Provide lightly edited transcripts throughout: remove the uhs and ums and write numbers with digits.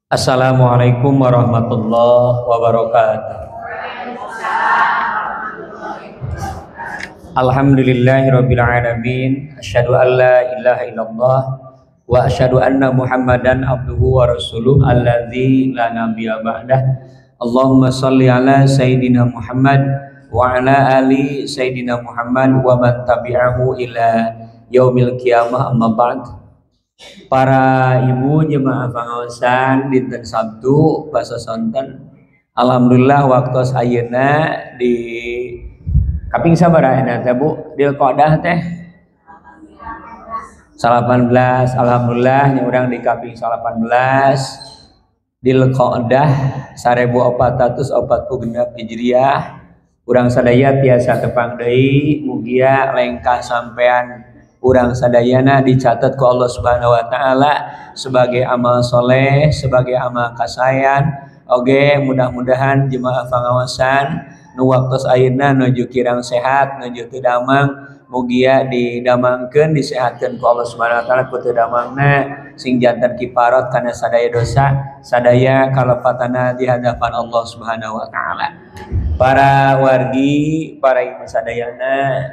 Assalamualaikum warahmatullahi wabarakatuh. Alhamdulillahirabbil alamin. Asyhadu an la ilaha illallah wa asyhadu anna Muhammadan abduhu wa rasuluh alladzi la nabiyya ba'dah. Allahumma shalli ala sayidina Muhammad wa ala ali sayidina Muhammad wa man tabi'ahu ila yaumil qiyamah, amma ba'd. Para ibu jemaah pengawasan dinten Sabtu basa sonten, alhamdulillah waktu ayeuna di kaping sabaraha teh Bu? Di Qodah teh 18. Alhamdulillah nya urang di kaping 18 di Qodah 1446 Hijriah. Urang sadaya tiasa tepang deui mugia lengkah sampean urang sadayana dicatat ku Allah Subhanahu wa taala sebagai amal soleh, sebagai amal kasayan. Oge mudah-mudahan jemaah pengawasan nu waktos ayeuna nuju kirang sehat, nuju teu damang, mugia didamangkeun, disehatkeun ku Allah Subhanahu wa taala ku teu damangna sing janten kiparat kana sadaya dosa, sadaya kalefatana di hadapan Allah Subhanahu wa taala. Para wargi, para ibu sadayana,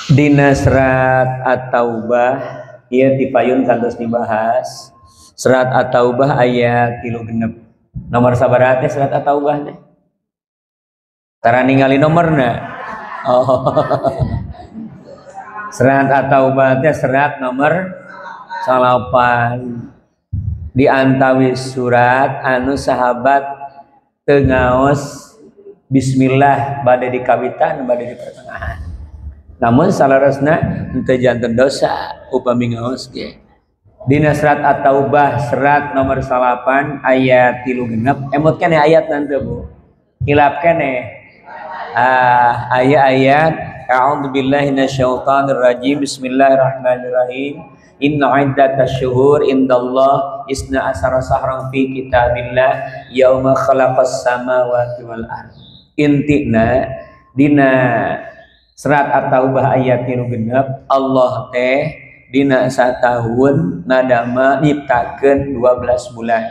dina serat At-Taubah ieu dipayun kantos dibahas. Serat At-Taubah ayat 36. Nomor sabaraha teh serat At-Taubah teh? Tara ningali nomorna. Oh. Serat At-Taubah teh serat nomor 8. Di antawis surat anu sahabat teu ngaos bismillah bade di kawitan bade di pertengahan. Namun salarasna henteu janten dosa upami ngaos ge. Dina serat At-Taubah serat nomor 8 ayat 36. Emot keneh ayat nanti Bu. Hilap keneh. Ayat a'udzubillahi minasyaitonir rajim. Bismillahirrahmanirrahim. Inna iddatash syuhur indallah isna asara sahran fi kitabillah yauma khalaqas samawati wal ardh. Intina dina serat At-Taubah ayat 36 Allah teh dina satahun nadama nyiptakeun 12 bulan.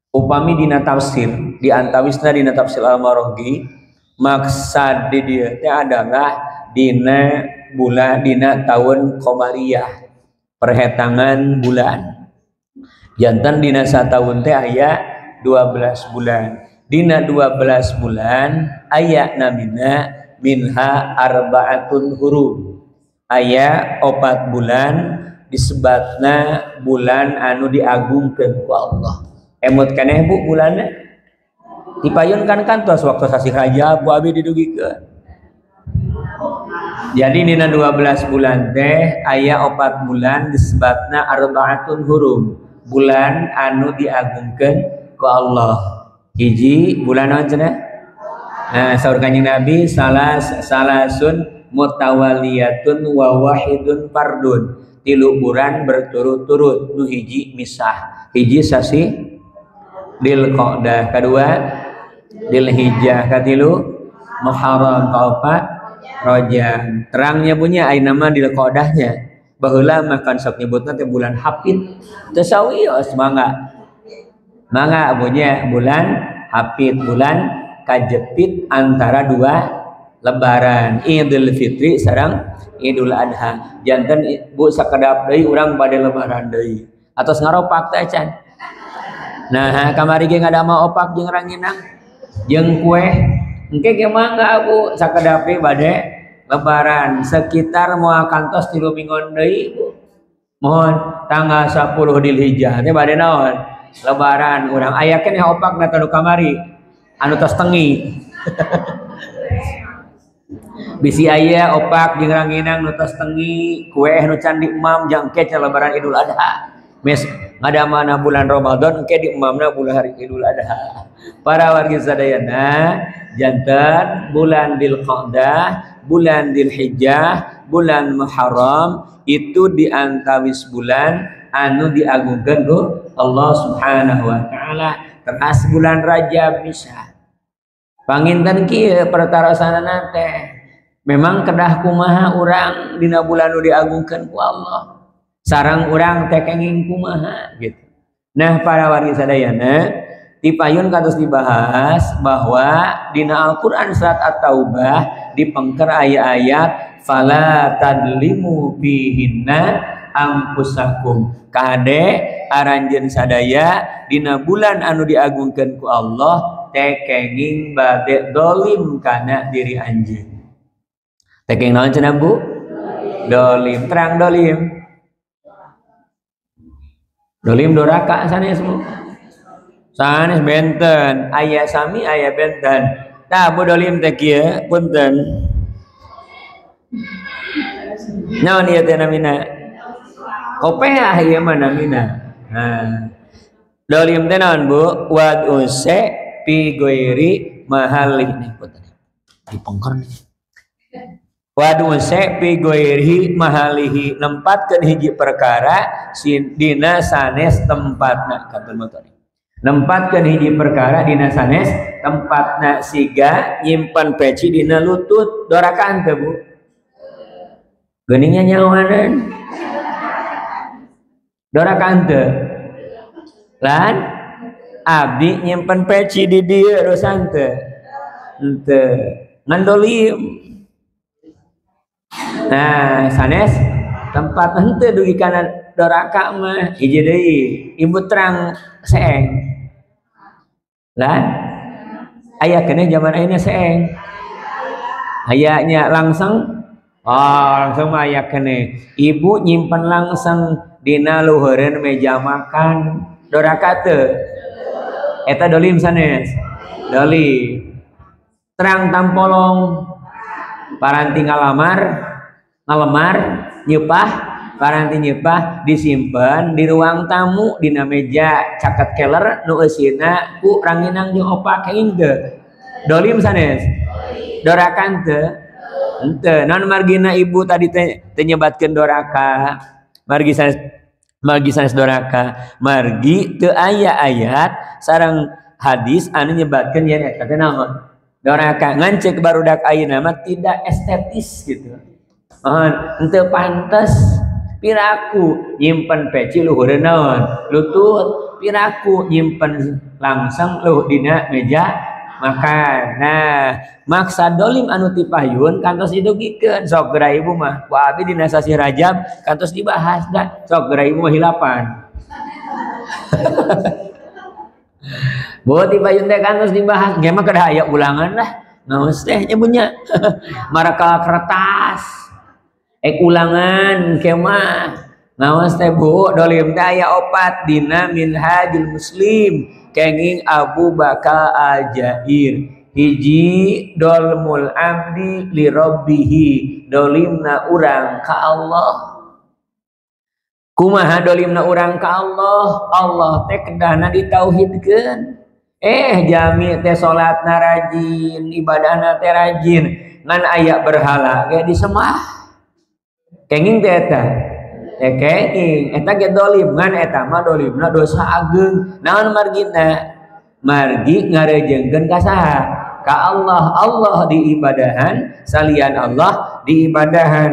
Upami dina tafsir di antawisna dina tafsir Al-Maraghi maksad di dieu teh adalah dina bulan dina tahun Qamariyah, perhetangan bulan. Janten dina satahun teh aya 12 bulan. Dina 12 bulan aya namina minha arba'atun hurum. Aya 4 bulan disebatna bulan anu diagungkeun ku Allah. Emot keneh Bu bulanna? Dipayun kan kantos waktu sasi Rajab Bu abi didugikeun. Jadi dina 12 bulan teh aya 4 bulan disebatna arba'atun hurum. Bulan anu diagungkeun ku Allah. Hiji bulan naon cenah? Nah, saur Kanjeng Nabi salasun mutawaliyatun wa wahidun fardun. 3 bulan berturut-turut, nu hiji misah. Hiji sasi Dzulqa'dah, kedua Dzulhijjah, katilu Muharram, kaopat Rajab. Terangnya punya aya nama Dzulqa'dahnya. Baheula mah kan sok nyebutna teh bulan Hafid. Teu sawios mangga. Mangga punya bulan Hafid, bulan kajepit antara 2 lebaran, Idul Fitri sareng Idul Adha. Janten Bu sakedap deui urang bade lebaran deui. Atos ngaropak teh can. Nah, kamari ge ngadama opak jeung ranginang jeung kue. Engke ge mangga Bu sakedap deui bade lebaran. Sekitar moal kantos 3 minggon deui Bu. Mohon tanggal 10 Dzulhijjah teh bade naon? Lebaran. Urang aya keneh opak na tanu kamari anu tos tengi. Bisi aya opak jeung ranginang nu tos tengi, kue nu can diemam jangke lebaran Idul Adha. Mes ngadamana bulan Ramadan engke diemamna bulan hari Idul Adha. Para wargi sadayana, janten bulan Dzulqa'dah, bulan Dzulhijjah, bulan Muharram itu diantawis bulan anu diagungkeun ku Allah Subhanahu wa taala. Teras bulan Rajab misah. Panginten kieu pertarasanana teh memang kedah kumaha urang dina bulan nu diagungkeun ku Allah. Sareng urang teh kenging kumaha gitu. Nah para wargi sadayana tipayun kados dibahas bahwa dina Al-Qur'an surat At-Taubah dipengker ayat-ayat fala tadlimu bihinna ampusakum kade aranjeun sadaya dina bulan anu diagungkeun ku Allah tekenging bade dolim kana diri anjeun. Tekeng naon cenah Bu? Dolim, terang dolim. Dolim doraka sanes Bu. Sanes benten, aya sami aya benten. Tah Bu dolim teh kieu punten. Naon ieu teh namina? Kopeah ieu mah namina. Nah. Dolim teh naon Bu? Wad use pi goiri mahalih nih punten. Dipengker nih. Wadu pi goirhi mahalihi nempatkeun hiji perkara dina sanes tempatna katul motor. Nempatkeun hiji perkara dina sanes tempatna siga nyimpen peci dina lutut dorakaan teh Bu. Geuningnya nyawanan. Dorakaan teh. Lan abdi nyimpen peci di dieu dosan teh. Henteu ngan dolim. Nah, sanes tempat henteu dugi kana doraka mah hiji deui ibu terang seeng. Lah aya keneh zaman ayeuna seeng. Ayanya langsung langsung mah aya keneh. Ibu nyimpen langsung dina luhureun meja makan. Doraka teu? Eta dolim sanes. Dolim. Terang tampolong paranti ngalemar nyepah paranti nyepah disimpan di ruang tamu dina meja caket keler nu eusina ku ranginang jeung opak hingga dolim sanes dorakan teu henteu naon margina ibu tadi teh nyebatkeun doraka margi sanes doraka margi teu aya ayat sareng hadis anu nyebatkeun yen eta teh naon doraka ngan ceuk barudak ayeuna mah tidak estetis gitu. Henteu pantes piraku nyimpen peci luhureun naon lutut piraku nyimpen langsung luh dina meja makan. Nah maksa dolim anu tipayun kantos didugikeun sok geura ibu mah ku abi dina sasi Rajab kantos dibahas da sok geura ibu mah hilapan. Bu tipayun teh kantos dibahas ge mah kada aya ulangan lah ngaos teh nyebutnya maraka kertas ulangan kemah ngawas teh Bu dolim teh aya opat dina Minhajul Muslim kenging Abu Bakar Al-Jair hiji dolmul abdi li rabbihi dolimna urang ka Allah. Kumaha dolimna urang ka Allah teh kedahna ditauhidkeun jami teh salatna rajin ibadahna teh rajin ngan aya berhala ge disembah kenging teh eta kenging eta ge dolim ngan eta mah dolimna dosa ageung naon margina margi ngarejeungkeun ka saha ka Allah diibadahan salian Allah diibadahan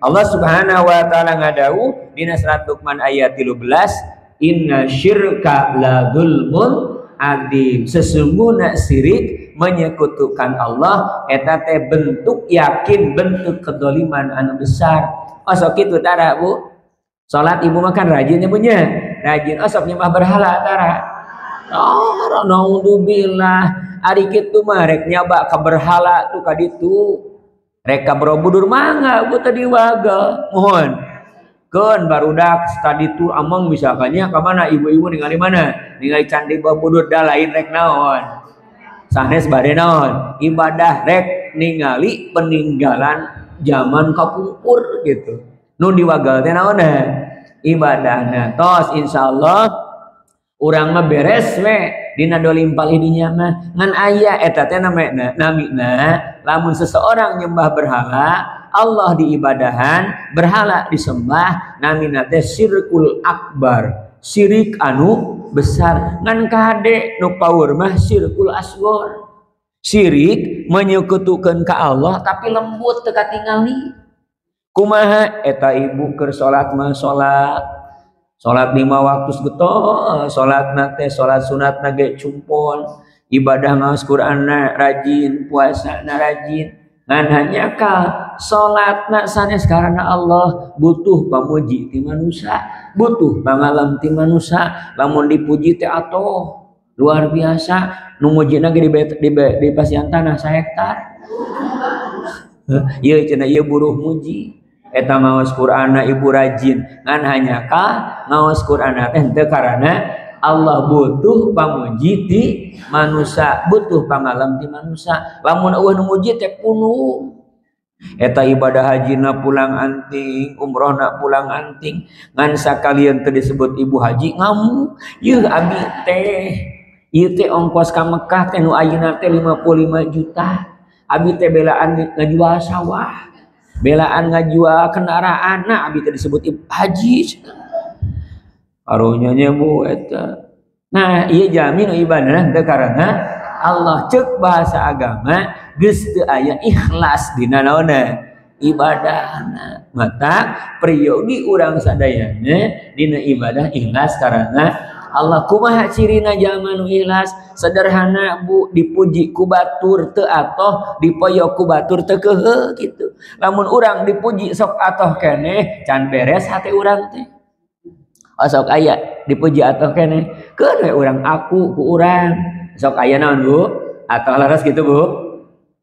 Allah Subhanahu wa taala ngadawuh dina surat Luqman ayat 13 inna syirka la dzulmun adzim sesungguhna syirik menyekutukan Allah eta teh bentuk yakin bentuk kedoliman anu besar. Osok kitu tara Bu salat ibu makan rajin nyebutnya rajin osok nyembah berhala tara naudzubillah ari kitu mah rek nyaba ka berhala tuh ka ditu rek ka Borobudur mangga Bu tadi waga mohon keun barudak tadi tu among misalkannya ka mana ibu-ibu ningali mana ningali candi Borobudur da lain rek naon sanes bade naon ibadah rek ningali peninggalan zaman kapungkur gitu nu diwagal teh naonna ibadahna tos insyaallah urang mah beres we dina dolim palih dinya mah ngan aya eta teh namina lamun seseorang nyembah berhala Allah diibadahan berhala disembah namina teh syirkul akbar syirik anu besar ngan kade nu paur mah syirkul asghar syirik menyekutukeun ka Allah tapi lembut teu katingali kumaha eta ibu keur salat mah salat Salat 5 waktu getol, salat nate salat sunat nage cumpol, ibadah ngaos Quran rajin, puasa rajin. Ngan hanya ka salat sanes karena Allah butuh pamuji ti manusia, butuh pangalam ti manusia, lamun dipuji teh atoh luar biasa. Nu mujina ge di pasian tanah sahektar. Ieu cenah ieu buruh muji. Eta ngaos Qur'ana ibu rajin, ngan hanya ka ngaos Qur'ana teh teu karana Allah butuh pamuji ti manusia, butuh pangalam ti manusia. Lamun eueuh nu muji teh kuno. Eta ibadah hajina pulang anting, umrohna pulang anting. Ngan sakalian teu disebut ibu haji ngamu. Yeuh abi teh, ieu teh ongkos ka Mekah teh nu ayeuna teh 55 juta. Abi teh belaan ngajual sawah, belaan ngajual kendaraan. Nah abi teh disebut ibu haji. Arunya bu eta. Nah ieu jami nu ibadah teh karena Allah, cek bahasa agama geus teu aya ikhlas dina naonna ibadahna. Mata priyogi urang sadayana dina ibadah ikhlas karena Allah. Kumaha cirina jalma nu ikhlas? Sederhana bu, dipuji ku batur teu atoh, dipoyo ku batur teu keuheuh kitu. Lamun urang dipuji sok atoh keneh can beres hate urang teh. Sok aya dipuji atoh keneh keun we urang aku ku urang. Sok aya naon bu? Atoh laras gitu bu.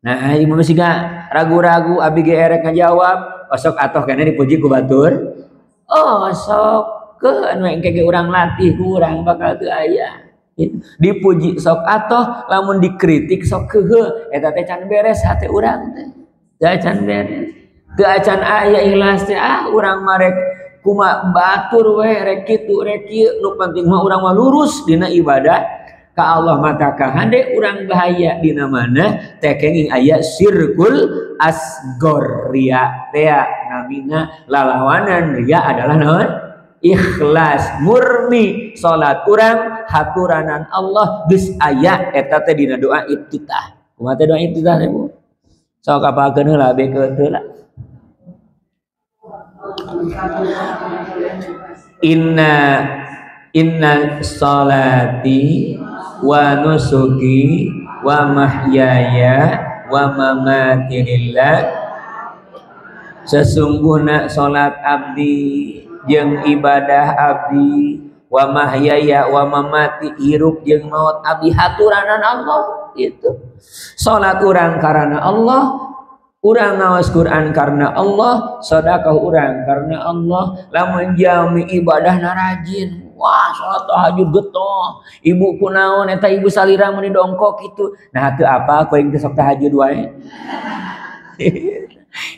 Nah ieu masih gak ragu-ragu abi ge erek ngajawab. Sok atoh keneh dipuji ku batur. Oh sok keun we engke ge urang latih ku urang bakal teu aya. Dipuji sok atoh, lamun dikritik sok keuheuh. Eta teh can beres hate urang teh. Teu can beres. Teu acan aya ikhlas teh urang marek kuma batur we rek kitu rek kieu. Nu penting mah urang mah lurus dina ibadah ka Allah. Mata kahande urang bahaya dina mana teh kenging aya syirkul asgor, ria teh namina lalawanan. Ria adalah naon? Ikhlas murni salat urang haturanan Allah geus aya eta teh dina doa iftitah. Kumaha teh doa iftitah teh Bu? Sok apalkeun heula beukeut heula. Inna salati wa nusuki wa mahyaya wa mamati lillah. Sesungguhna salat abdi jeung ibadah abdi, wa mahyaya wa mamati hirup jeung maut abdi haturanan Allah. Itu salat urang karena Allah, urang ngaos Quran karena Allah, sedekah urang karena Allah. Lamun jami ibadahna rajin, wah salat tahajud getol, ibu kunaon eta ibu salira mun dongkok kitu. Nah teu apa kuing teh sok tahajud wae.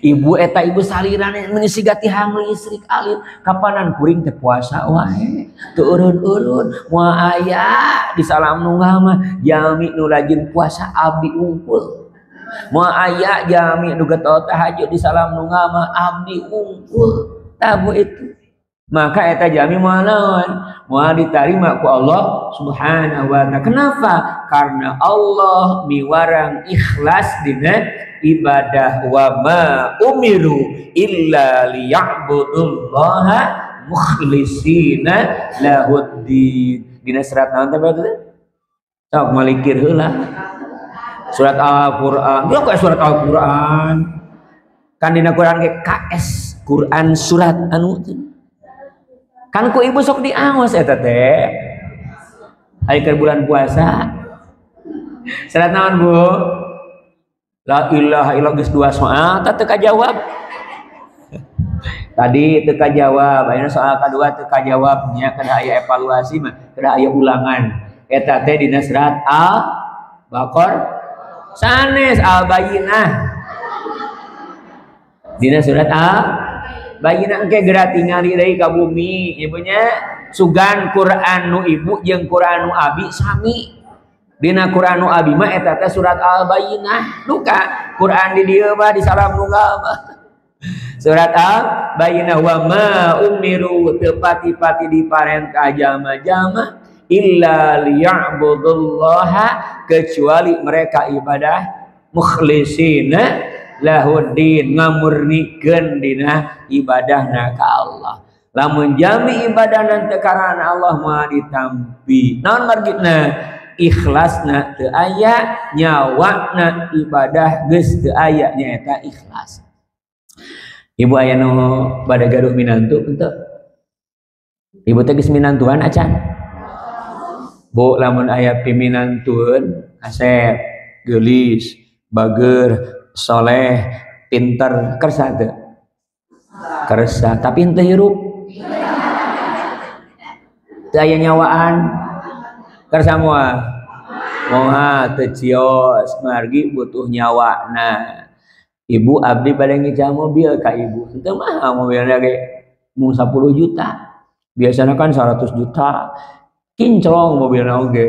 Ibu eta ibu salira mengisi gatihang listrik alit, kapanan kuring teh puasa wae teu eureun-eureun. Moal aya di salam nunggal mah jami nu rajin puasa abdi unggul. Moal aya jami nu getol tahajud di salam nunggal mah abdi unggul. Tabu itu. Maka eta jami moal naon? Moal ditarima ku Allah Subhanahu wa ta'ala. Kenapa? Karena Allah miwarang ikhlas dina ibadah. Wa ma umiru illa liya'budullaha mukhlishina lahuddin. Dina surat naon teh bae? Sok malikir heula. Surat Al-Qur'an. Yo ka surat Al-Qur'an. Kan dina Qur'an ge KS Qur'an surat anu kan ku ibu sok diaos eta teh. Aya keur bulan puasa. Surat naon Bu? La ilaha illallah geus 2 soal teu kajawab. Tadi teu kajawab, ayeuna soal kadua teu kajawab nya kada aya evaluasi mah, kada aya ulangan. Eta teh dina surat Al-Baqarah. Sanes Al-Bayyinah. Dina surat Al-Bayyinah engke geura tingali deui ka bumi. Ibunya sugan Quran nu ibu jeung Quran nu abi sami. Dina Quran nu abi mah eta teh surat Al-Bayyinah. Duka Quran di dieu mah di salam nunggal mah. Surat Al-Bayyinah wa ma umiru teu pati-pati diparentah jalma-jalma illa liya'budullaha kecuali mereka ibadah mukhlishina lahuddin ngamurnikeun dina ibadahna ka Allah. Lamun jami ibadah nanti karena Allah mah ditampi. Naon margina ikhlasna teu aya, nyawakna ibadah geus teu aya nyaeta ikhlas. Ibu aya nu bade gaduh minantu henteu? Ibu teh geus minantuan acan? Bu lamun aya piminantueun asep, geulis, bager, soleh, pinter, kersa teu? Kersa, tapi henteu hirup. Teu aya nyawaan. Kersa moal. Moal teu cios, margi butuh nyawana. Ibu abdi bade ngijah mobil ka ibu. Henteu mah mobilna ge mung 10 juta. Biasana kan 100 juta. Kinclong mobilna oge.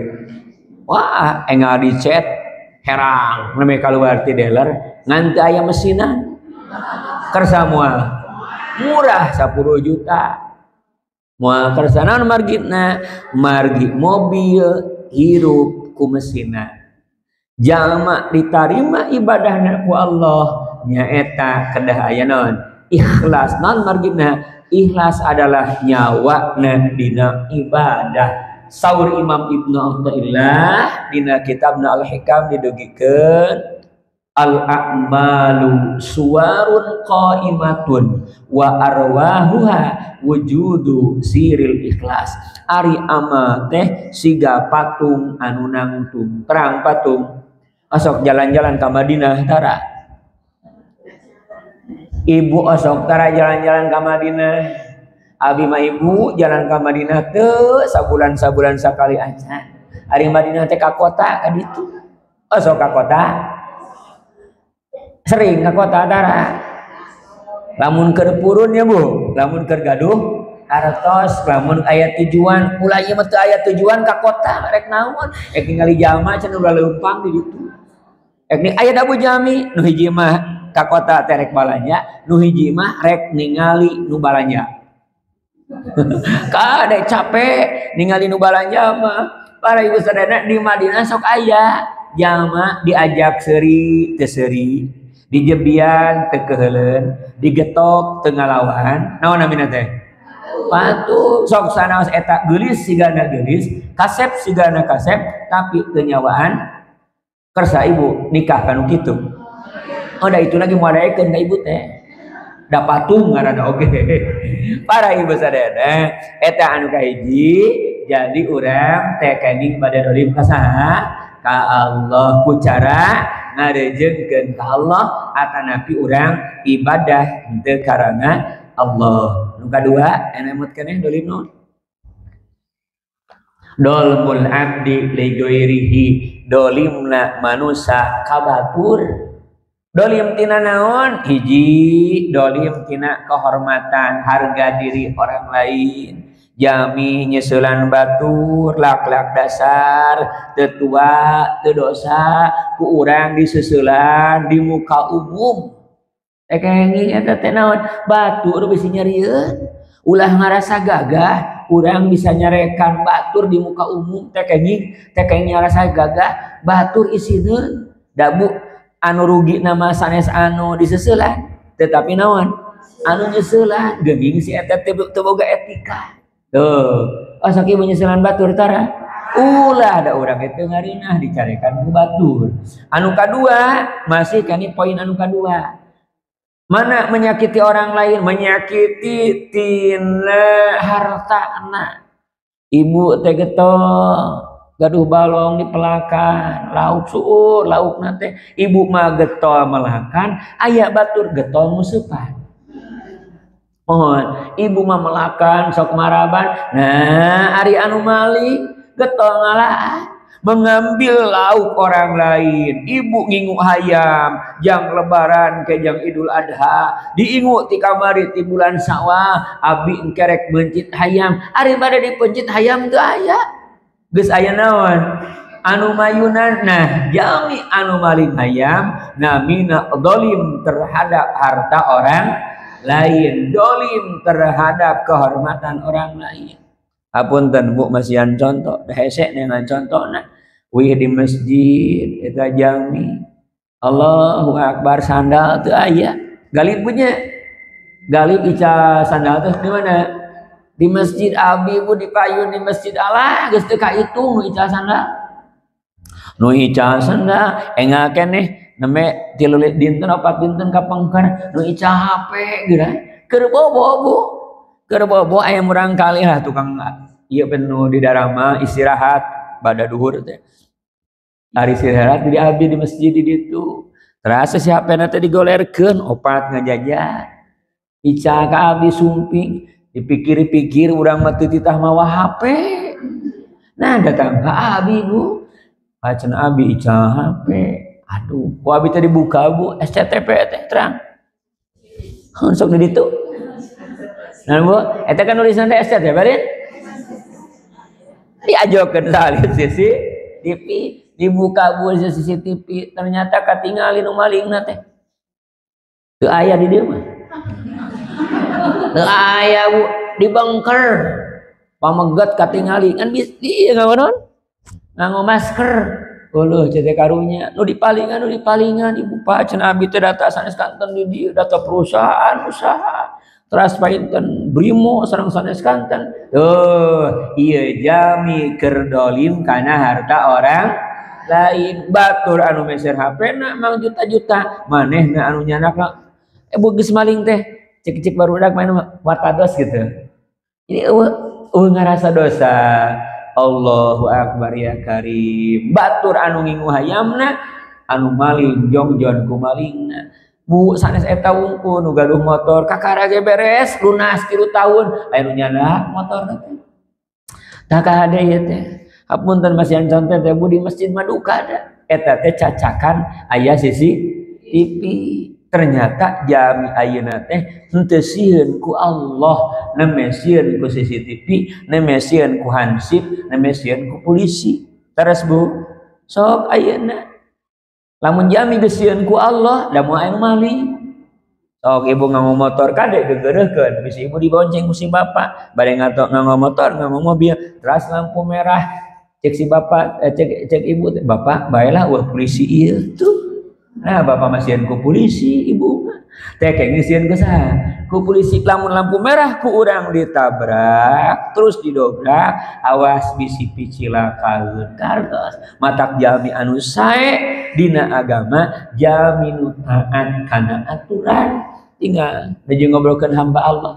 Wah, enggak dicet herang neme kaluar ti dealer ngan teu aya mesinan. Kersa moal. Murah 10 juta. Moal kersa naon margina? Margi mobil hirup ku mesinna. Jalma ditarima ibadahna ku Allah nyaeta kedah aya naon? Ikhlas. Naon margina? Ikhlas adalah nyawakna dina ibadah. Saur Imam Ibnu Athaillah dina kitabna Al-Hikam didugikeun al-a'malu suwarun qaimatun wa arwahuha wujudu siril ikhlas. Ari amal teh siga patung anu nangtung. Terang patung. Asok jalan-jalan ke Madinah tara. Ibu asok tara jalan-jalan ke Madinah. Abi mah ibu jalan ke Madinah teu sabulan-sabulan sakali aja. Ari Madinah teh ka kota ka ditu. Asok ka kota. Sering ka kota tara. Lamun keur purun ya Bu, lamun keur gaduh artos, lamun aya tujuan, ulah ieu mah teu aya tujuan ka kota rek naon? Ek ningali jalma cenah ulah leumpang di ditu. Ek ni aya dabu jami, nu hiji mah ka kota teh rek balanja, nu hiji mah rek ningali nu balanja. Kade capek ningali nu balanja mah. Para ibu sadana di Madinah sok aya jalma diajak seuri teu seuri, dijebian teu keheuleun, digetok teu ngalawan. Naon namina teh? Patu. Sok sanaos eta geulis sigana geulis, kasep sigana kasep, tapi teu nyawaan. Kersa ibu nikah kanu kitu. Oh da itu lagi moadaekeun ka ibu teh. Da patung ngaranna oge. Para ibu sadayana eta anu kahiji jadi urang teh kenging bade dolim ka saha? Ka Allah ku cara ngarejengkeun ka Allah atanapi urang ibadah henteu karana Allah. Nu kadua enemut keneh dolim naon? Dolmul abdi li ghairihi, dolimna manusia kabatur. Dolim tina naon? Hiji, dolim tina kehormatan harga diri orang lain. Jami nyeusulan batur, lak-lak dasar, tetua, tedosa, ku urang diseusulan di muka umum. Tekenging eta teh naon? Batur bisa nyarieun. Ulah ngarasa gagah, urang bisa nyarekan batur di muka umum. Tekenging ngarasa gagah, batur isineun. Dabu anu rugi nama sanes anu diseusulan, tetapi naon? Anu nyeusulan geuning si eta teu boga etika. Tuh, sok ieu nyeusulan batur tara. Ulah da urang teh ngarinah dicarekan ku batur. Anu kadua, masih kani poin anu kadua. Mana menyakiti orang lain, menyakiti tina hartana. Ibu teh getol gaduh balong di pelakan, lauk suur, lauk nate, ibu mah getol melakan, ayah batur getol musupan. Mohon, ibu mah melakan, sok maraban, nah ari anu mali getol ngalah, mengambil lauk orang lain. Ibu ngingu hayam, jang lebaran ke jang Idul Adha, diingu ti kamari ti bulan Sawal, abi engkerek bencit hayam, ari bade dipencit hayam teu aya. Geus aya naon? Anu mayunan. Nah, jami anu maling hayam namina dolim terhadap harta orang lain, dolim terhadap kehormatan orang lain. Apunten Bu masihan contoh, da hese dengan contohna. Wih di masjid eta jami Allahu Akbar sandal teu aya. Galib punya. Galib ica sandal teh di mana? Di masjid abi bu dipayun di masjid Allah geus teu kahitung nu ical sandal. Nu ical sandal engakeun nih neme 3 dinten 4 dinten kapengker nu ical HP gitu. Keur bobo bu. Keur bobo aya murang kali lah tukang ieu penuh di darama istirahat bada duhur teh. Hari istirahat di abi di masjid di ditu. Terasa si HP na teh digolerkeun opat ngajajan. Ical ka abi sumping. Dipikir-pikir urang mah teu titah mawa HP. Nah datang ka abi bu. Acan abi ical HP. Aduh, ku abi teh dibuka bu SCTP teh terang. Sok di ditu. Nah bu, eta kan nulisan teh SCTP rin. Diajokeun tali sisi TV, dibuka bu CCTV, ternyata katingali nu malingna teh. Teu aya di dieu mah. Teu aya bu dibengker pameget katingali kan ieu ngaonon nganggo masker eueuh cete karunya nu dipalingan ibu paceun abi teh data sanes kanten di dieu data perusahaan usaha Transpainten Brimo sareng sanes kanten ieu jami keur dolim kana harta orang lain batur anu meser HP-na mang juta-juta manehna anu nyanakna geus maling teh cek barudak main watados gitu. Jadi ngarasa dosa. Allahu akbar ya karim. Batur anu ngingu hayamna anu maling jongjon ku malingna. Bu sanes eta wungkul nu gaduh motor kakara ge beres lunas 3 tahun anu nyana motor teh. Tah kahade ieu teh. Hapunten masihan contoh teh bu di masjid Maduka ada. Eta teh cacakan aya sisi TV. Ternyata jami ayeuna teh henteu sieun ku Allah, neme sieun ku CCTV, neme sieun ku hansip, neme sieun ku polisi. Terus bu, sok ayeuna lamun jami geus sieun ku Allah, da moal anu maling. Sok ibu nganggo motor kade gegereukeun, bisa ibu dibonceng ku si bapak, bade nganggo motor, nganggo mobil, teras lampu merah, cek si bapak, cek ibu, bapak baelah ulah polisi ieu tuh. Nah bapak masihan ku polisi ibu teh kenging sieun ku saha ku polisi lamun lampu merah ku urang ditabrak terus didobrak awas bisi picilakaeun kartos matak jami anu sae dina agama jami nu taat kana aturan tinggal nuju ngobrolkeun hamba Allah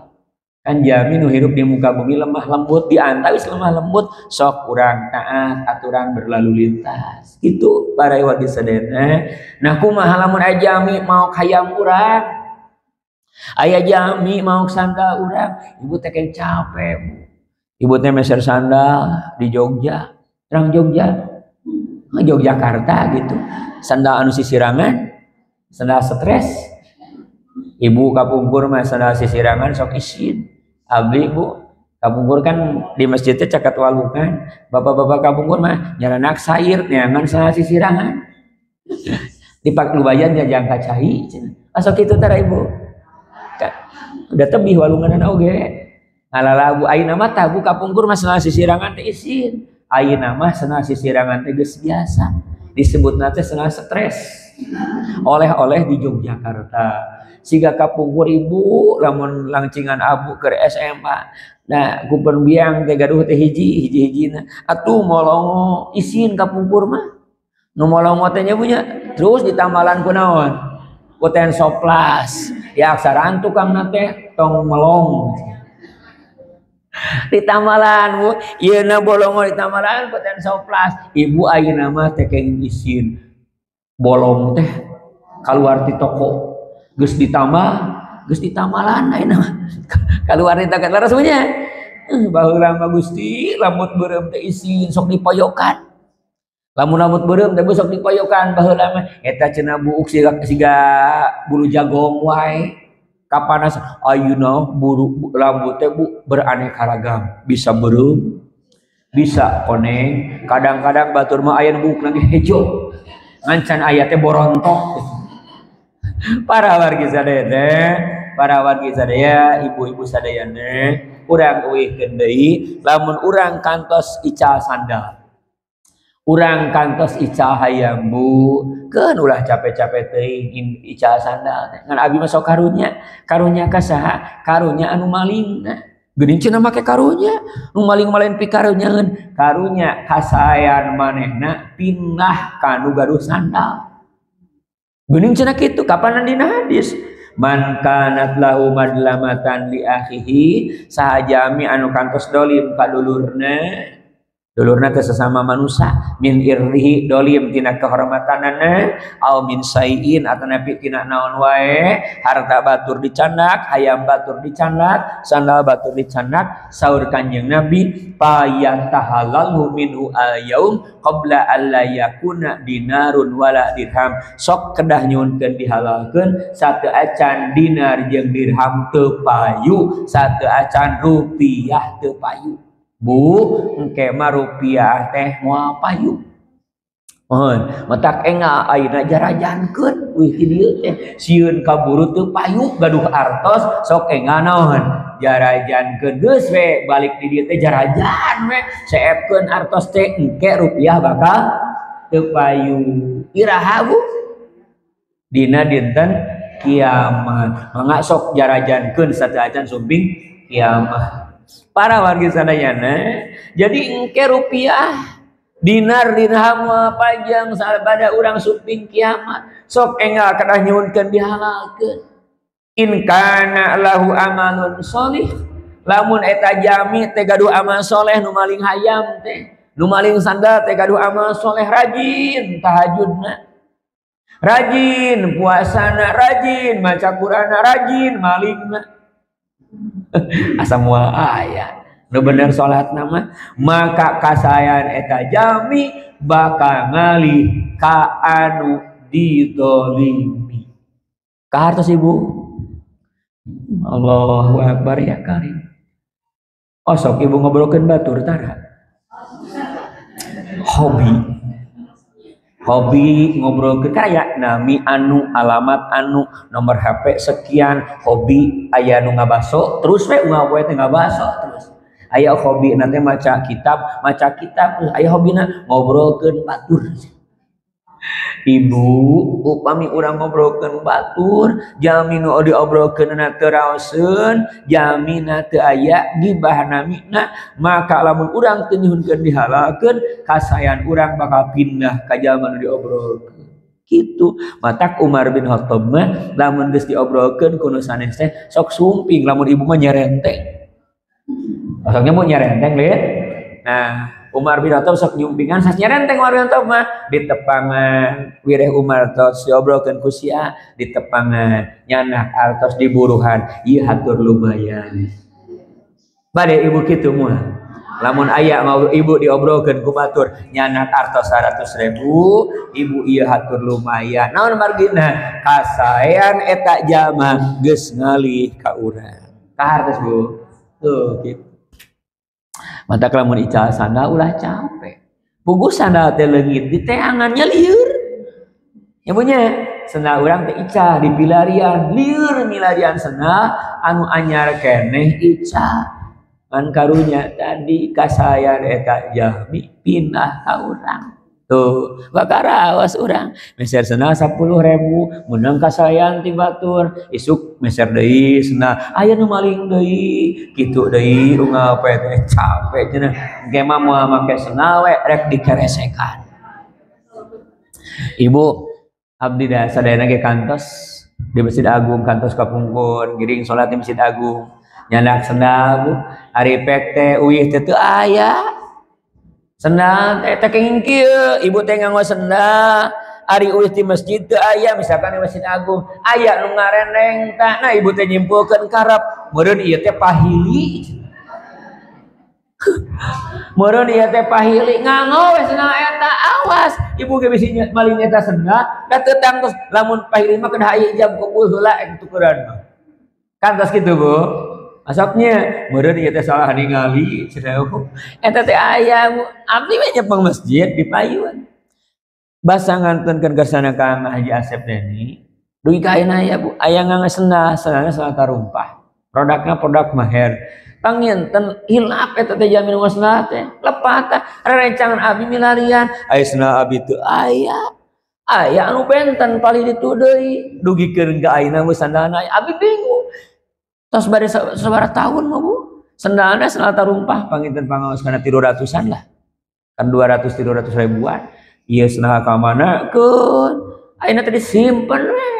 kan jami nu hirup di muka bumi lemah lembut di antawis lemah lembut sok urang taat aturan berlalu lintas itu para wargi sadayana. Nah kumaha lamun aya jami mau hayam urang aya jami mau sandal urang ibu teh keng capek bu ibu teh meser sandal di Jogja terang Jogja Yogyakarta gitu sandal anu sisirangan sandal stres ibu kapungkur mah sandal sisirangan sok isin abdi bu kapungkur kan di masjid teh caket walungan bapak-bapak kapungkur mah nyaranak sair neangan sandal sisirangan dipak lubayan jajang kacai asok kitu tara ibu udah tebih walunganan oge ngalala bu ayeuna mah tah bu kapungkur mah sandal sisirangan teh isin ayeuna mah sandal sisirangan teh geus biasa disebutna teh sandal stres oleh-oleh di Yogyakarta siga kapungkur ibu lamun langcingan abu ke SMA nah kupen biang teh gaduh teh hiji-hijina atuh molongo isin kapungkur mah nu molongo teh nya punya terus ditambalan ku naon ku ten soplas ya aksaraan tukangna teh tong melong ditambalan bu ieuna bolongo ditambalan ku ten soplas ibu ayeuna mah teh kenging isin bolong teh kaluar ti toko geus ditambalan ayeuna kaluar di toko laras punya baheula mah Gusti rambut beureum teh isin sok dipoyokan lamun rambut beureum teh sok dipoyokan baheula mah eta cenah buuk siga bulu jagong wae kapanas ayeuna bulu rambut teh bu beraneka ragam bisa beureum bisa koneng kadang-kadang batur mah aya buuk lagi hejo ngancan aya teh borontok para wargi sadaya ibu-ibu sadayana urang eueuhkeun deui lamun urang kantos ical sandal urang kantos ical hayam bu keun ulah capek-capek teuing ical sandal ngan abi mah sok karunya ka saha karunya anu malingna geuning cenah make karunya nu maling-maling pikarunyaeun karunya kasayan manehna pindah ka nu gaduh sandal geuning cenah kitu kapanan dina hadis man kanat lahu madlamatan li akhihi sahajami anu kantos dolim ka dulurna teh sesama manusia min irrihi dolim tina kehormatanana au min saiin atau nepi tina naon wae harta batur dicandak hayam batur dicandak sandal batur dicandak saur kanjeng Nabi payatahalalhu minhu al-yaum qabla alla yakuna dinarun wala dirham sok kedah nyunkeun dihalalkeun sateu acan dinar jeung dirham teu payu sateu acan rupiah teu payu Bu, engke mah rupiah teh moal payu. Mohon, matak enga ayeuna jarajankeun wih ki dieu teh sieun kaburu teu payu gaduh artos sok enga naon jarajankeun geus we balik di dieu teh jarajan we seepkeun artos teh engke rupiah bakal teu payu. Iraha Bu dina dinten kiamat. Mangga sok jarajankeun sateu acan sumping kiamat. Para warga sadayana jadi engke rupiah dinar dirham pajang sabada urang suping kiamat sok enggak kedah nyuhunkeun dihalalkeun in kana lahu amalun sholih lamun eta jami teh gaduh amal soleh nu maling hayam teh nu maling sandal teh gaduh amal soleh rajin tahajudna rajin puasana rajin maca Qur'ana rajin malingna asa moal aya nu bener salat nama maka kasayan eta jami bakal ngalih ka anu didolimi ka hartos Ibu Allahu Akbar ya karim osok Ibu ngobrolkeun batur tara hobi ngobrol ke kaya nami anu alamat anu nomor HP sekian hobi aya nu ngabaso terus we ngawe teh ngabaso terus aya hobi nanti maca kitab aya hobina ngobrolkeun batur Ibu upami urang ngobrolkeun batur jami nu diobrolkeunna teu raoseun jami na teu aya gibah namina maka lamun urang teu nyuhunkeun dihalalkeun kasayan urang bakal pindah ka jalma nu diobrolkeun kitu matak Umar bin Khattab mah lamun geus diobrolkeun ku nu sanes teh sok sumping lamun ibu mah nyerenteng maksudnya mau nyerenteng lihat nah Umar bin Khattab sok nyumpingan sas nyerenteng Umar bin Khattab mah di tepangan wireh Umar tos diobrolkeun ku sia di tepangan nyanak artos di buruhan ieu hatur lumayan bade ibu kitu moal lamun aya mau ibu diobrolkeun ku batur nyanak artos 100.000 ibu ieu hatur lumayan naon margina kasaean eta jalma geus ngalih ka urang ka hartos Bu tuh gitu mata lamun ical sandal ulah capek puguh sandal teh leungit di teangannya lieur ya punya sandal urang teh ical di pilarian lieur milarian sandal anu anyar keneh ical kan karunya tadi kasayan eta jami pindah ka urang tuh bakara awas urang meser sandal 10.000 menang kasayan ti batur isuk meser deui sandal aya nu maling deui kitu deui ngape teh capek cenah engke mah moal make sandal we rek dikeresekan Ibu abdi da sadayana ge kantos di Masjid Agung kantos kapungkur giring salat di Masjid Agung nyandak sandal Bu ari pek teh uih teh teu aya sendal teh kenging kieu ibu teh nganggo sendal ari ulis di masjid teu aya misalkan di Masjid Agung aya nu ngareneng tah nah ibu teh nyimpulkeun karep meureun ieu teh pahili meureun ieu teh pahili nganggo we sendal eta awas ibu ge bisi maling eta sendal da teu tangtos lamun pahili mah kedah aya jam kumpul heula ek tukeran mah kan tos kitu Bu asapnya meureun ieu teh salah ningali cenah eta teh aya abdi we nyepeng masjid di payun basa ngantunkeun kersana Kang Haji Asep Deni dugi ka ayeuna aya Bu aya ngangge sendal sendalna sendal tarumpah produkna produk maher panginten hilap eta teh jamin wasna teh lepat tah rerencangan abi milarian aya sendal abi teu aya anu benten pali ditu deui dugikeun ka ayeuna sandalna abi bingung tos bade sabaraha tahun mah Bu Sendalna sendal tarumpah panginten pangaos kana 300-an lah. Kan 200-300 ribuan. Ieu sendal ka manakeun? Ayeuna teh disimpen we.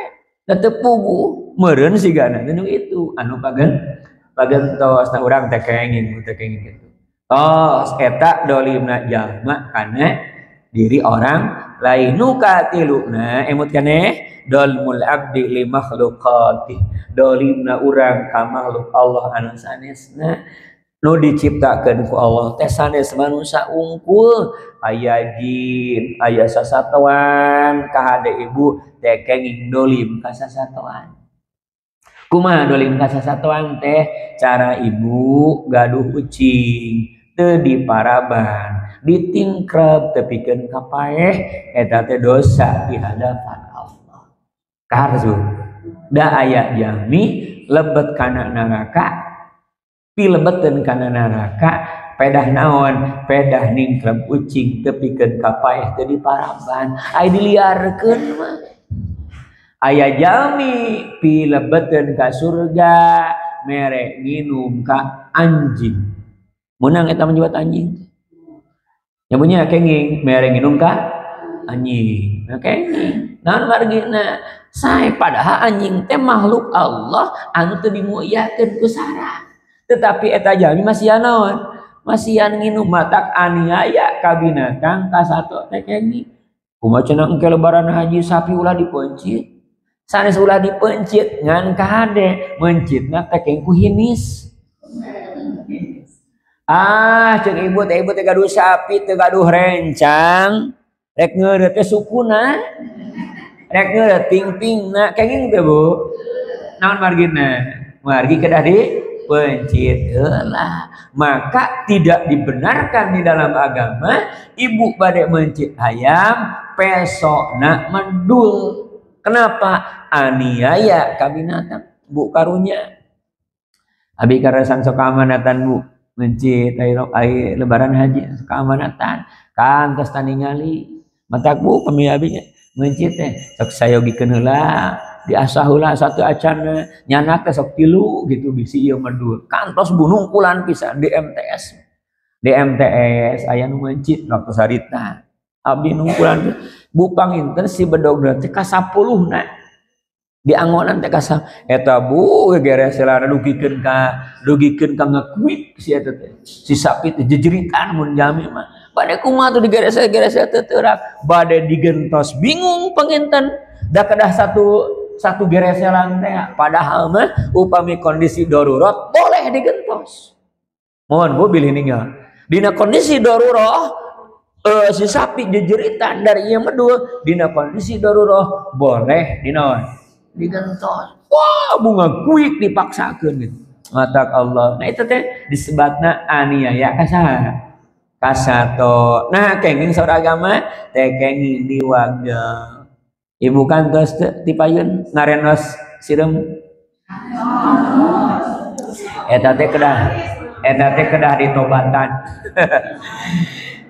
Da teu puguh, meureun sigana teh nu itu anu pagentos na urang teh kenging kitu. Tos eta dolimna jalma kana diri orang lain. Nu katiluna emut keneh dolmul abdi li makhluqati, dolimna urang ka makhluk Allah anu sanesna nu diciptakeun ku Allah teh sanes manusia unggul, aya jin, aya sasatoan, ka hade ibu teh kenging dolim ka sasatoan. Kumaha dolim ka sasatoan teh? Cara ibu gaduh kucing teu diparaban, ditingkrep tepikeun ka paeh, eta teh dosa di hadapan Allah. Karzu da aya jami lebet kana neraka, pilebeten kana neraka, pedah naon? Pedah ningkrep kucing tepikeun ka paeh teu diparaban, aya diliarkeun mah. Aya jami pilebeten ka surga mere nginum ka anjing. Menang eta menjuat anjing. Nyamunya kenging mere nginum ka anjing. Nah kenging. Naon margina? Sae padahal anjing teh makhluk Allah anu teu dimuliakeun ku sarang. Tetapi eta jalmi masih naon? Masih nginum matak aniaya ka binatang ka sato teh kenging. Kumaha cenah engke lebaran haji sapi ulah dipencit. Sanes ulah dipencit ngan ka hade mencitna teh kenging ku hinis. Cek ibu teh gaduh sapi teh gaduh rencang rek ngeureut teh sukuna rek ngeureut ping-pingna kenging teh Bu. Naon margina? Margi kedah dipencit heula. Maka tidak dibenarkan di dalam agama ibu bade mencit ayam pesona mendul. Kenapa? Aniaya ka binatang Bu karunya. Abi karasan sok amanatan Bu. Mencit ai lebaran haji keamanatan kan tos taningali matak Bu kami abinya mencit teh sok sayogikeun heula diasah heula satu acan nyanak teh sok 3 gitu bisi ieu mendul kan tos bunungkulan pisan di MTS aya nu mencit waktu sarita abdi nungkulan Bu panginten si bedogna teh ka 10na di angonan teh kasar eta Bu gegereselana dugikeun ka ngakuik si eta teh si sapi teh jejeritan mun jami mah bade kumaha tuh digeresel-geresel teu teurak bade digentos bingung panginten da kedah satu gereselan teh padahal mah upami kondisi darurat boleh digentos. Mohon Bu bilih ninggal dina kondisi darurat si sapi jejeritan dari ieu medul dina kondisi darurat boleh dinaon digentos. Wah bunga kuik dipaksakeun gitu. Matak Allah. Nah itu teh disebutna aniaya ka sato. Nah kenging saudara agama teh kenging diwagel. Ibu kantos teh dipayun ngarenos sireum. Eta teh kedah ditobatan.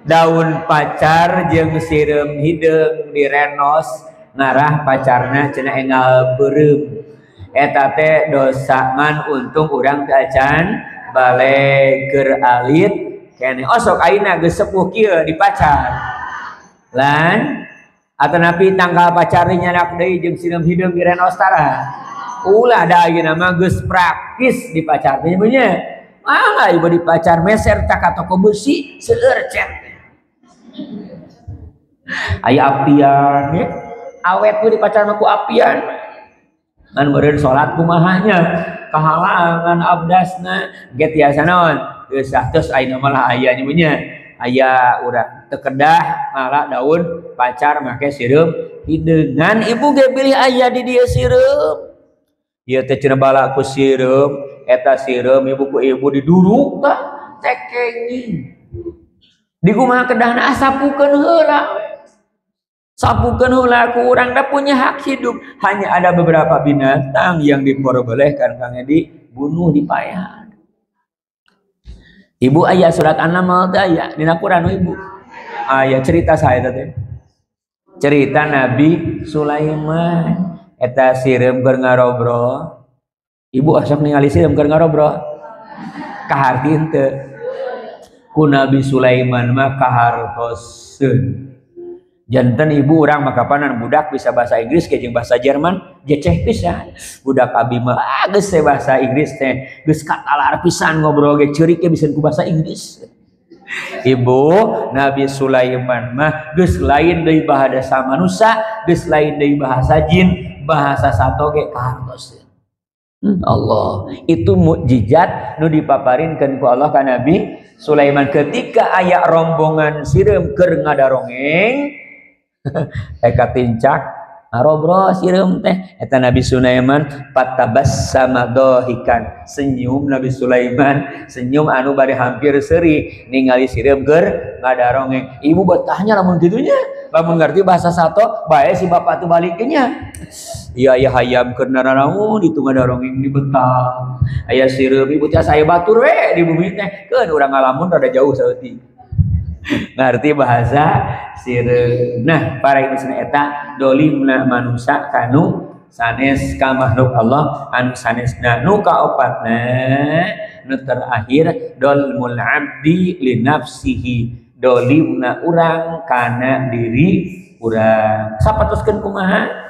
Daun pacar jeung sireum hideung direnos ngarah pacarna cenah engal beureum eta teh dosa ngan untung urang teu acan bale keur alit keneh osok ayeuna geus sepuh kieu di pacar lan atanapi tanggal pacar nyanak deui jeung sireum hideung direnos tara ulah da ayeuna mah geus praktis di pacar teh nya mangga ibu di pacar meser ka toko besi seueur cek aya apian ya awet tuh di pacar aku apian kan beureun salat kumahanya kahalangan abdasna ge tiasa naon geus satos ayeuna malah aya nya aya urang teu kedah malah daun pacar make sireum hideungan ibu ge pilih aya di dieu sireum ieu teh cenah bala ku sireum eta sireum ibu ku ibu diduruk tah teh kenging di kumaha kedahna asapukeun heula sapukeun heula ku urang da punya hak hidup. Hanya ada beberapa binatang yang diperbolehkan kang dibunuh di paehan. Ibu aya surat An-Naml teh aya dina Quran ibu. Aya cerita saha eta teh? Cerita Nabi Sulaiman eta sireum keur ngarobro. Ibu asok ningali sireum keur ngarobro. kaharti henteu ku Nabi Sulaiman mah kahartoseun. Janten ibu orang makapanan budak bisa bahasa Inggris ke jeung bahasa Jerman jeceh pisan. Budak abi mah geus teh bahasa Inggris teh geus katalar pisan ngobrol ge ceurik ge bisa ku bahasa Inggris. Ibu Nabi Sulaiman mah geus lain deui bahasa manusia, geus lain deui bahasa jin, bahasa sato ge kahartoseun. Allah itu mukjizat nu dipaparinkeun ku Allah ka Nabi Sulaiman ketika aya rombongan sireum keur ngadarongeng eka tincak arobro sireum teh eta Nabi Sulaiman patabassama dohikan senyum Nabi Sulaiman senyum anu bari hampir seuri ningali sireum keur ngadarongeng. Ibu betahnya lamun kitu nya lamun ngarti bahasa sato bae si bapak teu balik nya. Iya aya hayam keur nanaon ditu ngadarongeng di betah. Aya sireum ibu teh saya batur we di bumi teh keun urang ngalamun rada jauh saeutik. Ngerti bahasa sireum. Nah, para ibu eta dolimna manusia kanu sanes ka makhluk Allah anu sanesna nu kaopatna nu terakhir dolmul abdi li nafsihi dolimna urang kana diri urang. Sapatuskeun kumaha?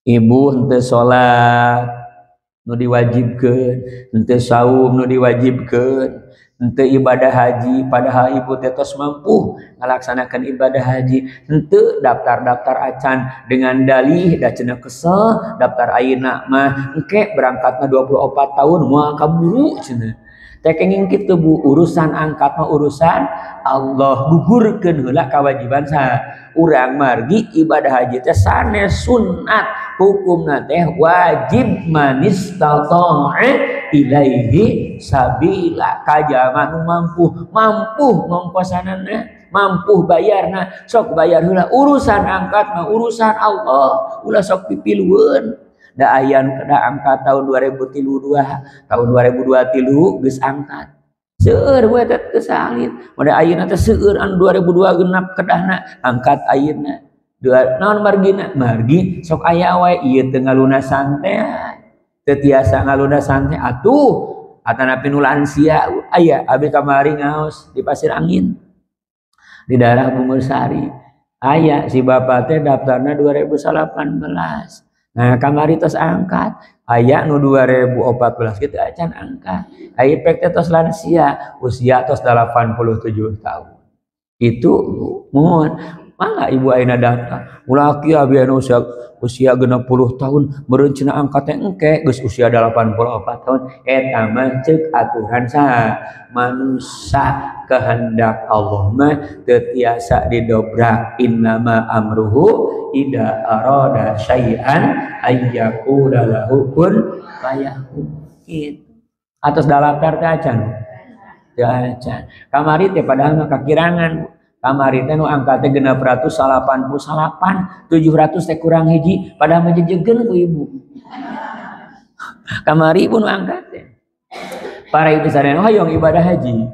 Ibu henteu salat nu diwajibkeun, henteu saum nu diwajibkeun, henteu ibadah haji padahal ibu teh tos mampu ngalaksanakeun ibadah haji, henteu daftar-daftar acan dengan dalih da cenah kesel daftar ayeuna mah engke berangkatna 24 tahun moal kaburu cenah. Teh kenging kitu Bu, urusan angkat mah urusan Allah, gugurkeun heula kewajiban saha urang margi ibadah haji teh sanes sunat hukumna teh wajib manistata'a ilaihi sabila kajama nu mampu ngongkosanana mampu bayarna sok bayar heula. Urusan angkat mah urusan Allah ulah sok pipilueun. Da aya nu kada angkat tahun 2032 tahun 2023 geus angkat seueur we teh teu salin mode ayeuna teh seueur anu 2002 genap kedahna angkat ayeuna naon margina margi sok aya wae ieu teu ngalunasan teh teu tiasa ngalunasan teh atuh atanapi nu lansia aya abi kamari ngaos di Pasir Angin di daerah Bungursari aya si bapa teh daftarna 2018. Nah kamari tos angkat aya nu 2014 kitu acan angkat aya pek tos lansia usia tos 87 tahun itu mohon mangga ibu ayeuna daftar ulah kieu abi anu usia 60 tahun meureun cenah angkat teh engke geus usia 84 tahun eta mah ceuk aturan saha manusia kehendak Allah mah teu tiasa didobrak innama amruhu ida arada syai'an ayyakula lahu kun fayakun gitu. Atas daftar teh acan teu acan kamari teh padahal mah kakirangan kamari teh nu angkat teh 688 700 teh kurang hiji padahal mah jejegeun ku ibu kamari ibu nu angkat teh para ibu sadayana hoyong ibadah haji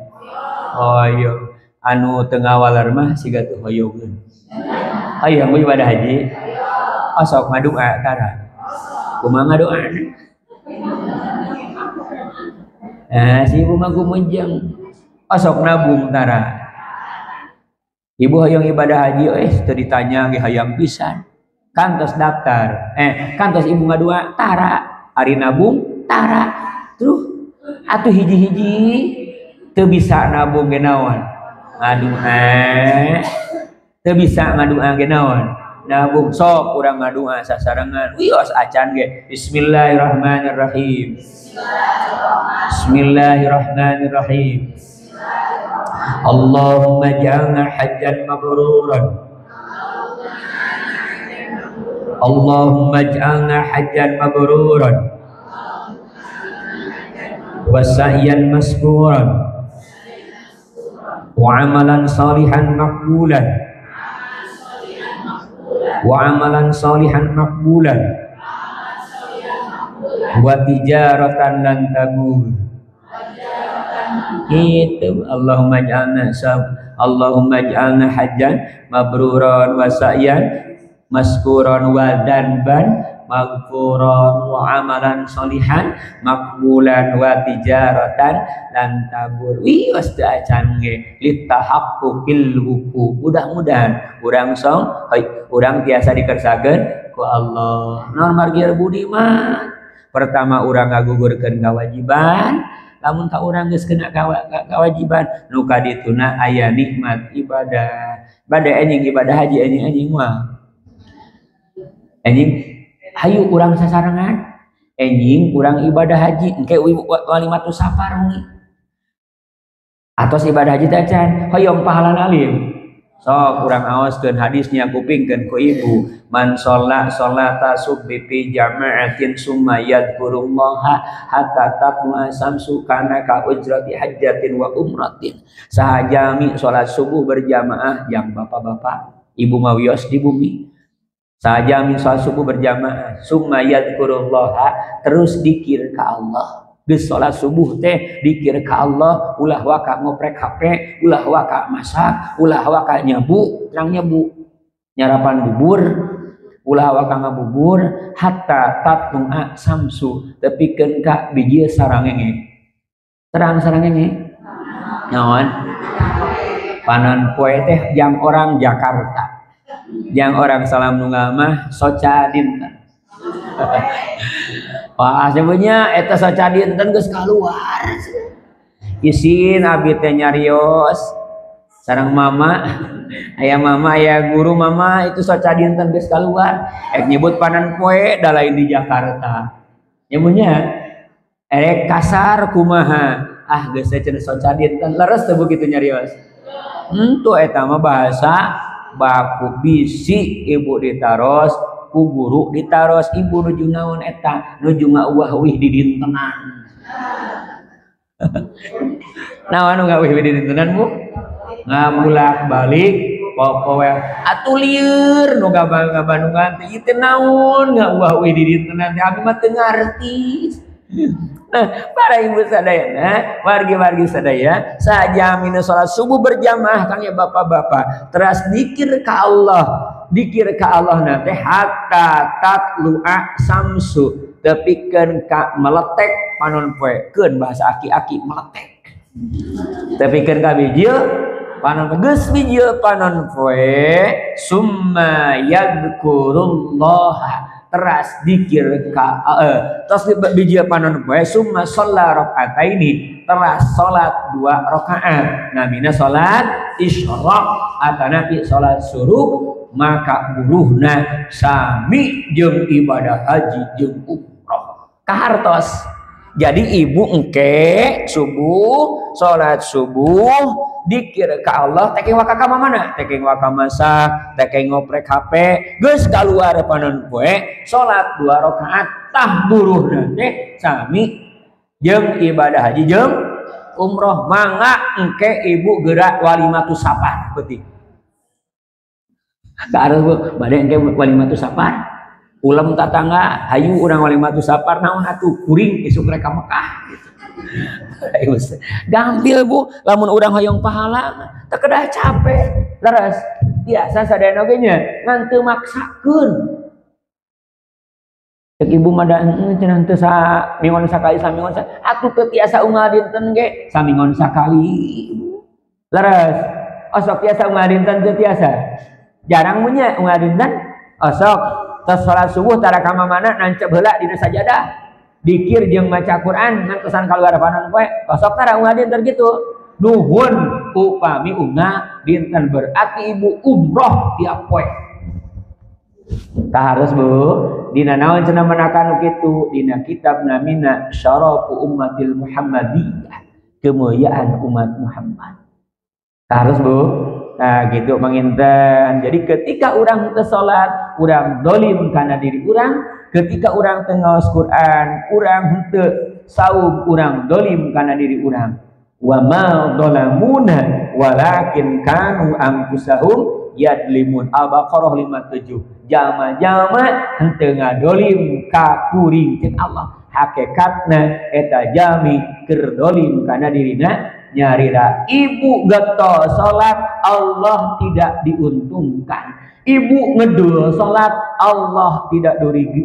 hoyong anu teu ngawaler mah siga teu hoyongeun hoyong ibadah haji sok ngadoa tara kumaha ngadoa si ibu mah gumenjeng sok nabung tara ibu hoyong ibadah haji teu ditanya ge hayang pisan kantos daftar kantos ibu ngadoa tara ari nabung tara terus atuh hiji-hiji teu bisa nabung ge naon ngadoa teu bisa ngadoa ge naon nabung sok urang ngadoa sasarengan wios acan ge bismillahirrahmanirrahim bismillahirrahmanirrahim Allahumma ja'alna hajjan mabruran Allahumma ja'alna hajjan mabruran wa sa'yan maskuran wa amalan salihan maqbulan wa amalan salihan maqbulan wa tijaratan lan tabur gitu. Allahumma ja'alna hajjan mabruran wa sa'yan maskuran wa danban maghfuran wa amalan sholihan makbulan wa tijaratan lan tabur. Wios teu acan ge litahaqquqil wuqu. Mudah-mudahan urang song urang tiasa dikersakeun ku Allah. Naon margi budi mah pertama urang ngagugurkeun kewajiban, lamun ka urang geus kena kewajiban nu kadituna aya nikmat ibadah. Bade anjing ibadah haji anjing mah anjing hayu urang sasarengan anjing urang ibadah haji engke walimatus safar we atos ibadah haji teh can hoyong pahala alim sok urang aoskeun hadisnya kupingkeun ku ibu man sholat sholata subhi fi jama'atin summa yadhkurullaha hatta tatlu'a samsu kana ka ujrati hajjatin wa umratin. Sahajami sholat subuh berjamaah yang bapak-bapak ibu mawios di bumi sahajami sholat subuh berjamaah summa yadhkurullaha terus dikir ka Allah. Geus sholat subuh teh dikir ka Allah, ulah waka ngoprek HP, ulah waka masak, ulah waka nyabu, terang nyabu, nyarapan bubur, ulah waka ngabubur, hatta tatlu'a samsu, tepikeun ka biji sarangenge. Terang sarangenge. Naon? Panan poe teh jang orang Jakarta. Jang orang salam nunggal mah soca dinten. Wah sebenarnya eta soca dinten geus kaluar. Isin abdi teh nyarios sareng mama, aya mama aya guru mama itu soca dinten geus kaluar. Ek nyebut panan poe da lain di Jakarta. Nyemunnya erek kasar kumaha. Ah geus cenah soca dinten leres teh begitu nyarios. Henteu eta mah bahasa baku bisi ibu ditaros ku guru ditaros ibu nuju naon eta nuju ngauwah-uwih di dintenan. Naon nu ngauwih di dintenan Bu? Ngamulak balik popoe atuh lieur nu gabanungan teh ieu naon ngauwah-uwih di dintenan teh abi mah teu ngarti. Nah, para ibu sadayana, wargi-wargi sadaya, sajamina sholat subuh berjamaah kang ya bapak-bapak, teras dikir ka Allah nanti hatta tatlu'a samsu, tepikeun ka meletek panon poe, keun bahasa aki-aki meletek. Tepikeun ka bijil panon geus bijil panon poe, summa yadhkurullaha teras dikir ka terus biji panon poe summa shalla rakaataini teras salat 2 rakaat namina salat isyraq atanapi salat suruh maka buruhna sami jeung ibadah haji jeung umrah kahartos. Jadi ibu engke subuh salat subuh dikir ka Allah tekeng waka ka mana tekeng waka masak tekeng ngoprek HP geus kaluar panon poe salat 2 rakaat tah buruhna teh sami jeung ibadah haji jeung umroh mangga engke ibu gerak walimatus safar beuti ka areuh bade engke walimatus safar ulam tatangga hayu urang walimatus safar naon atuh kuring isuk rek ka Mekah gitu. Gampil Bu lamun urang hoyong pahala teu kedah capek leres biasa sadayana oge nya ngan teu maksakeun cek ibu mah da cenah teu samingon sakali samingon atuh teu tiasa unggal dinten ge samingon sakali leres osok tiasa unggal dinten teu tiasa jarang munya unggal dinten osok tos salat subuh tara ka mamana nancep heula dina sajadah dikir jeung maca Quran ngantosan kaluar panon poe kosok tara unggal dinten kitu nuhun upami unggal dinten berarti ibu umroh tiap poe tah harus Bu dina naon cenah menakan kitu dina kitab namina syarafu ummatil muhammadiyah kemuliaan umat Muhammad tah harus Bu. Nah gitu manginten. Jadi ketika orang teu salat, orang dolim karena diri orang. Ketika orang teu ngaos Quran, orang teu saum, orang dolim karena diri orang. Wa ma dolamuna walakin kanu anfusahum yadlimun. Al-Baqarah 57. Jama-jama henteu ngadolim ka kuring jeung Allah. Hakikatna eta jami keur dolim karena dirina nyarira ibu getol salat Allah tidak diuntungkan Ibu ngedul salat Allah tidak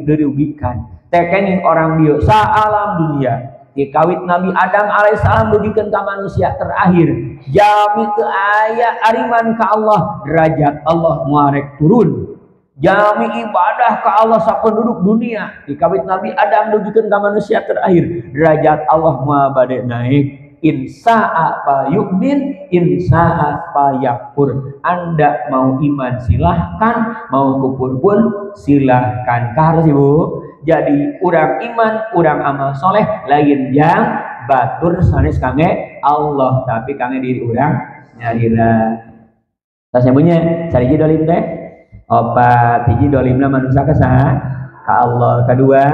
dirugikan. Tekenging orang dia saalam dunia. Dikawit Nabi Adam alaihissalam dugikeun ka manusia terakhir. Jami teu aya ariman ka Allah, derajat Allah muarek turun. Jami ibadah ka Allah sapenduduk dunia. Dikawit Nabi Adam dugikeun ka manusia terakhir, derajat Allah moal bade naik. Insa'a fa yu'min, insa'a fa yakfur. Anda mau iman silahkan, mau kufur pun silahkan. Kaharus Ibu. Jadi urang iman, urang amal soleh lain yang batur sanes kange Allah, tapi kange diri urang nyarira. Tas nyebutnya sariji dolim teh opat, hiji dolimna manusia ka saha? Ka Allah. Kedua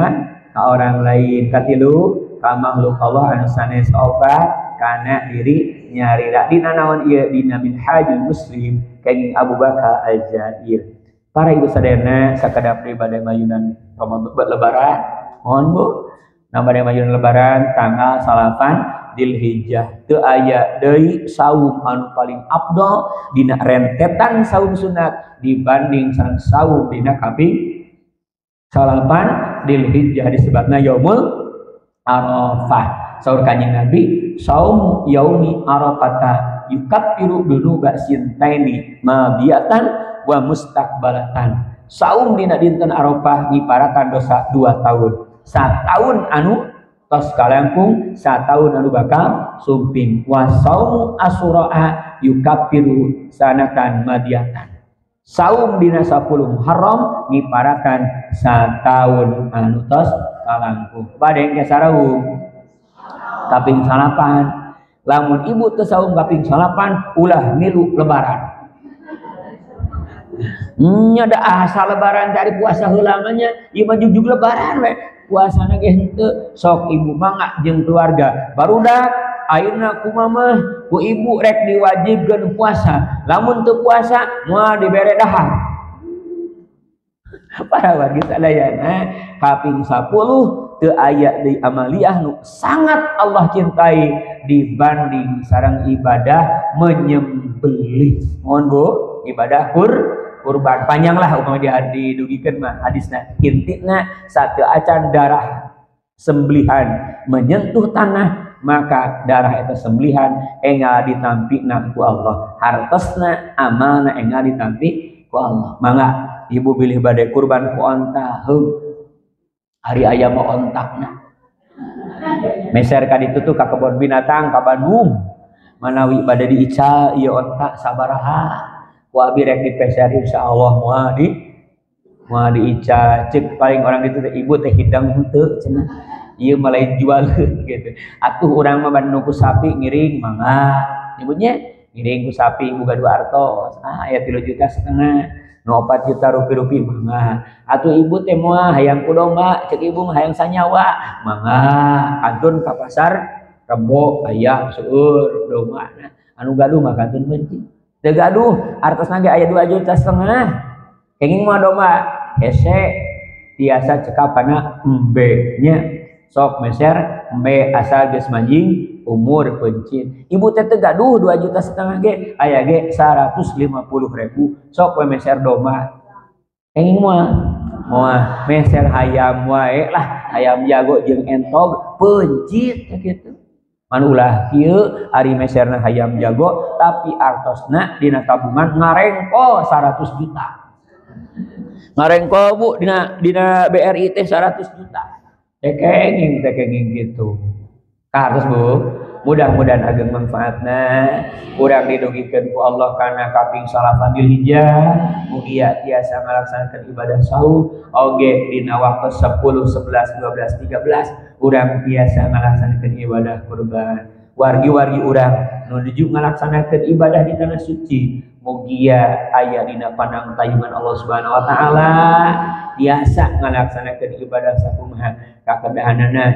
ka orang lain. Katilu ka makhluk Allah anu sanes opat kana diri nyarira. Dina naon ieu? Dina minhajul muslim kenging Abu Bakar Al-Jair. Para ibu sadayana sakedap bade mayunan Ramadan lebaran, mohon Bu, na bade mayunan lebaran tanggal 8 Dzulhijjah. Teu aya deui saum anu paling afdal dina rentetan saum sunat dibanding sareng saum dina kaping 8 Dzulhijjah disebutna yaumul Arafah. Saur Kanjeng Nabi, saum yaumi Arafata yukaffiru dunuba sintaini madiatan wa mustaqbalatan. Saum dina dinten Arafah ngiparatan dosa 2 tahun. Satahun anu tos kalangkung, satahun anu bakal sumping. Wa saumu Asyura yukaffiru sanatan madiyatan. Saum dina 10 Muharram ngiparatan satahun anu tos kalangkung. Bade engke sareuh kaping 8. Lamun ibu teu saum kaping 8 ulah milu lebaran. Nya da asa lebaran dari puasa heula nya, ieu mah jugjug lebaran we. Puasana ge henteu, sok ibu mangga jeung keluarga. Barudak ayeuna kumaha mah ku ibu rek diwajibkeun puasa. Lamun teu puasa moal dibere dahar. Para wargi sadayana kaping 10 teu aya deui amaliyah nu sangat Allah cintai dibanding sareng ibadah menyembelih. Mohon Bu, ibadah kurban panjang lah upama didugikeun mah hadisna. Intina satu acan darah sembelihan menyentuh tanah maka darah itu sembelihan enggal ditampina ku Allah, hartosna amalna enggal ditampi ku Allah. Mangga ibu bilih bade kurban ku onta hari aya mah ontakna meser ka ditu tuh ka kebon binatang ka Bandung manawi bade diical ieu onta sabaraha ku abi rek dipeser insyaallah moal diica cek paling orang itu ibu teh hidang henteu cenah ieu mah lain jual gitu. Atuh urang mah ban nuku sapi ngiring mangga nyebutnya ngiring ku sapi boga 2 artos aya 3,5 juta nu 4 juta rupiah mangga. Atuh ibu teh moal hayang ku domba cek ibu mah hayang sanyawa mangga kantun ka pasar Rebo aya seueur domba anu gaduh mah kantun benci. Teu gaduh artosna ge aya 2,5 juta kenging mah domba hese tiasa cekapana embe nya sok meser embe asal geus manjing umur pencin. Ibu teh teu gaduh 2,5 juta ge aya ge 150.000 sok we meser domba. Kenging moal meser hayam wae lah, hayam jago jeung entog pencit kitu. Man ulah kieu ari meserna hayam jago tapi artosna dina tabungan ngarengko 100 juta. Ngarengko Bu dina BRI teh 100 juta. Tekenging gitu. Harus Bu, mudah-mudahan ageng manfaatna urang didugikeun ku Allah kana kaping 8 Dzulhijjah mugi tiasa ngalaksanakeun ibadah saum oge dina waktu 10, 11, 12, 13 urang biasa ngalaksanakeun ibadah kurban. Wargi-wargi urang nuju ngalaksanakeun ibadah di tanah suci mugi aya dina pandang tayungan Allah Subhanahu wa taala biasa ngalaksanakeun ibadah sakumaha kakedahanana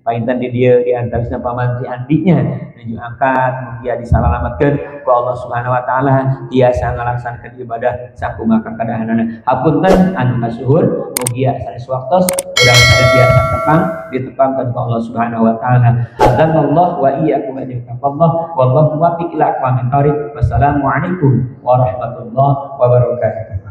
painten di dieu di antarana pamanti andinya nuju angkat mugi disalalamatkeun ku Allah Subhanahu wa taala tiasa ngalaksanakeun ibadah sakumaha kakedahanana. Hapunten anu kasuhun mugi sanes waktos urang sadaya biasa tepang ditepangkeun ku Allah Subhanahu wa taala. Azanallahu wa iyyakum ajmain. Wallahu muwaffiq ila aqwamit thoriq. Wassalamualaikum warahmatullahi wabarakatuh.